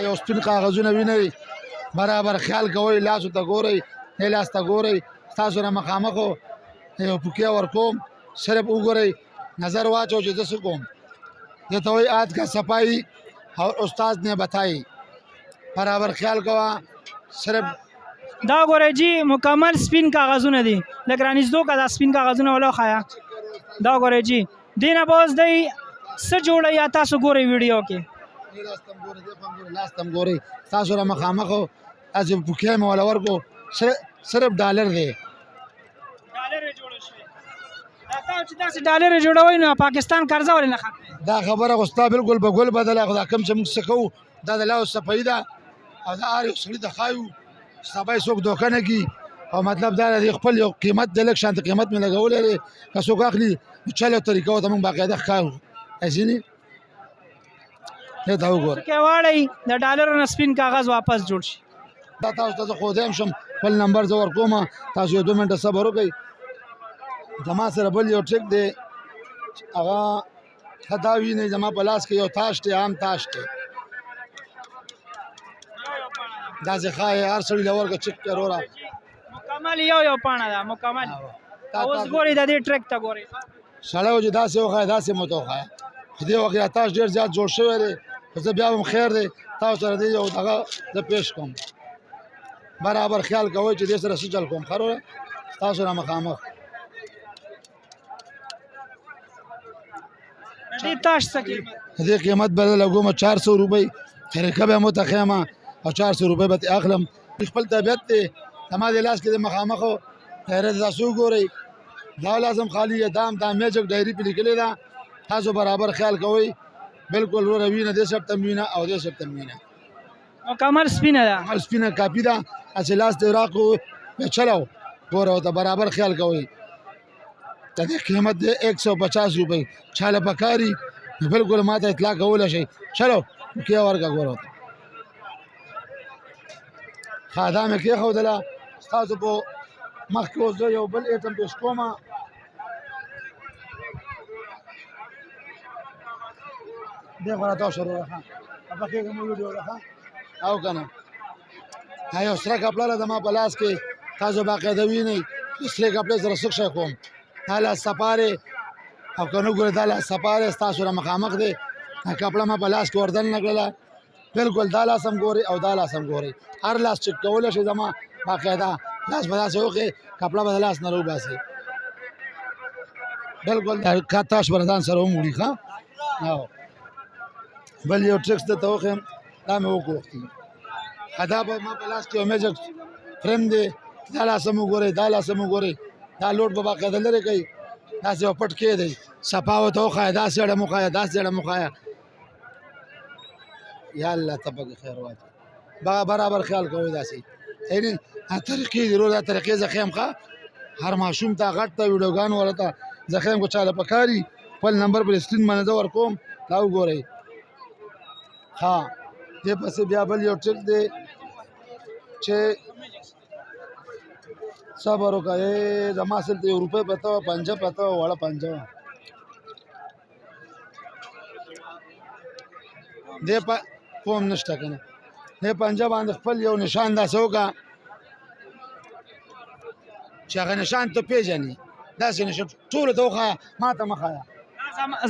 یو سپین کاغذونه وینئ برابر خیال کوئ لاسو ته ګورئ دې لاس ته ګورئ ستاسو سره مخامخ یو پوکې ورکوم صرف وګورئ نظر واچو چې زه څه کوم دې ته وایي آج کا صفائی اور استاد نے بتائی برابر خیال کوه صرف دا ګورئ جی مکمل سپین کاغذونه دي لږ رانږدې که دا سپین کاغذونه ولا وښایه دا ګورئ جی دې نه به اوس دی څه جوړه یا تاسو ګورئ ویډیو کې لاس تم ګورئ ستاسو سره مخامخ داسې پوکې مې ولا ورکو صرف ډالر دی چې داسې ډالر جوړوئ نو پاکستان قرضه ولې نه ختموي دا خبره خو ستا بالکل به ګل بدله خو دا کوم چې موږ څه کوو دا د الله صفایي ده او دا هر یو سړي ته ښایو سبا یې څوک دوکه نه کي او مطلب دا دی خپل یو قیمت دی لږ شانته قیمت مې لګولی دی که څوک اخلي نو چل یو طریقه ورته موږ باقاعده ښکارو ځینې دې ته وګوره که واړئ د ډالرو نه سپین کاغذ واپس جوړ شي دا تاسو ته زه ښودیم شم خپل نمبر زه ورکوم تاسو یو 2 منټه صبر وکړئ زما سره بل یو ټریک دی هغه ښه دا وینئ زما په لاس کې یو تاش دی عام تاش دی داسې ښایي هر سړي له ورکه چک کړه وروره مکمل یو پاڼه ده مکمل اوس ګورئ د دې ټریک ته ګورئ سړی و چې داسې وښایه داسې مو ته وښایه په دې وخت کې تاش ډېر زیات جوړ شوی دی خو زه بیا هم خیر دی تاسو سره دې یو دغه زه پیش کوم برابر خیال کوئ چې دې سره څه چل کوم ښه وروره ستاسو سره مخامخ دې تاش څه قیمت دې قیمت به زه لګوم 400 روپۍ طریقه به مو ته ښیم او 400 روپۍ به ترې اخلم خپل طبیعت دی زما دې لاس کې د مخامخ حیرت تاسو وګورئ دا لازم خالي دام دا میجک ډایري پې لیکلې ده تاسو برابر خیال کوئ بالکل وروره وینه دې سب ته وینه او دې سب ته وینه مکمل سپینه ده مکمل سپینه کاپي ده هسې لاس دې راکړو بیا چلو ګوره ورته برابر خیال کوئ د دې قیمت دی 150 روپۍ چاله پکاري بالکل ما ته اطلاع کولی شئ چلو کې ورکړه ګوره ورته ښه دا مې کېښودله ستاسو په مخ کې اوس زه یو بل ایټم پیش کوم دې خوا راته شروع ده ښه خفه کېږم ویډیو ده ښه او که نه دا یو سره کپړه ده زما په لاس کې تاسو باقاعده وینئ سرې کپړې سره څه شی کوم دا لاس سپارې او که نه ګورې دا لاس سپارې ستاسو سره مخامخ دی دا کپړه ما په لاس کې وردن نه کړله بالکل دا لاس هم ګورئ او دا لاس هم ګورئ هر لاس چک کولی شئ زما باقاعده لاس به داسې وکړئ کپړه به د لاس نه راوباسئ بالکل دا تاش به ځان سره وموړي ښه او بل یو ټریکس درته وښیم دا مې وکوښتي دا به ما په لاس کې یو میجک فریم دی دا لاس هم وګورئ دا لاس هم وګورئ دا لوډ به باقاعده لرې کوي داسې به پټ کېدی صفا ورته وښایه داسې اړه مو ښایه داسې اړه مو ښایه یا الله ته پکې خیر واچوي برابر خیال کوئ داسې یعنې طریقې دي ورور دا طریقې زه ښیم ښه هر ماشوم ته غټ ته ویډیوګانو والا ته زه ښیم که چاله پکاري خپل نمبر پر سکرین باندې زه ورکوم دا وګورئ ها دې پسې بیا بل یو ټریک دی چې صبر وکړه زما اصل ته 1 روپۍ پته وه پنجه پته وه وړه پنجه وه دې پوم نشته که نه دې پنجه باندې خپل یو نشان داسې وکړه چې هغه نشان ته پېژنې داسې نشان ټولو ته وښایه ما ته مه ښایه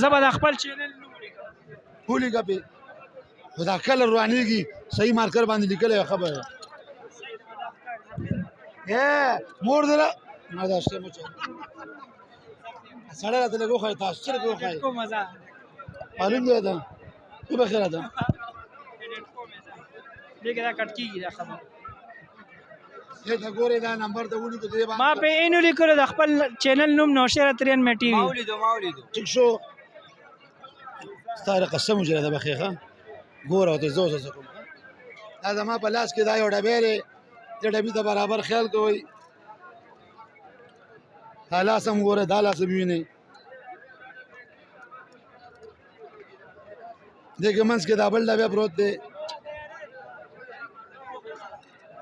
زه به د خپل چینل نوم ولیکه پې خو دا کله روانېږي صحیح مارکر باندې لیکلی وي خبره مور دی نه دا شته مچ سړی راته لږ وښایي تاسو څه لږ وښایي معلوم دی دا څه به خیره ده دې کې دا کټ کېږي دا خبره دې ته ګورئ دا نمبر ته ولیکو دې باندې ما په اینو لیکلو د خپل چینل نوم نوشهره 93 ټي وي ما ولیدو ټیک شو ستا قسم وجره ده بخې ښه ګوره ورته زه اوس څه کوم دا زما په لاس کې دا یو ډبی دی دې ډبي ته برابر خیال کوئ دا لاس هم ګوره دا لاس هم وینئ دې کې منځ کې دا بل ډبی پروت دی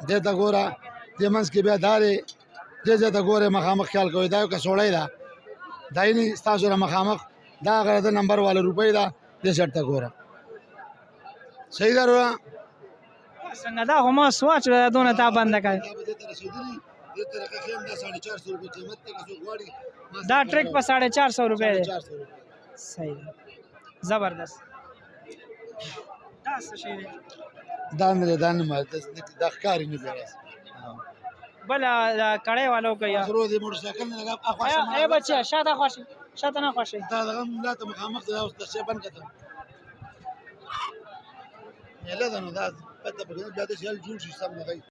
دې ته ګوره دې منځ کې بیا دا دی دې ځای ته ګورئ مخامخ خیال کوئ دا یو کڅوړی ده دا یې نه ستاسو سره مخامخ دا هغه د نمبر والا روپۍ ده دې سټ ته ګوره صحیح ده وروره څنګه دا خو ما سوچ دونه تا بنده کړ دا به دې ته رسېدلي دې طریقه ښیم دا 450 روپۍ قیمت دی که څوک غواړي ما دا سره ټریک په 450 روپۍ دی 450 روپۍ صحیح ده زبردست دا څه شی دی دا نه دی دا نه ما دا ښکاري نه بیا راسي بل کړی والو که یا سرو دې موټرسایکل نه لګا اخوا ای بچیا شاته خوشي شاته نه خوشي دا دغه ملا ته مخامخ دی دا اوس د شی بند کړم میله ده نو دا پته به بیا د سیال جوړ شي سم نه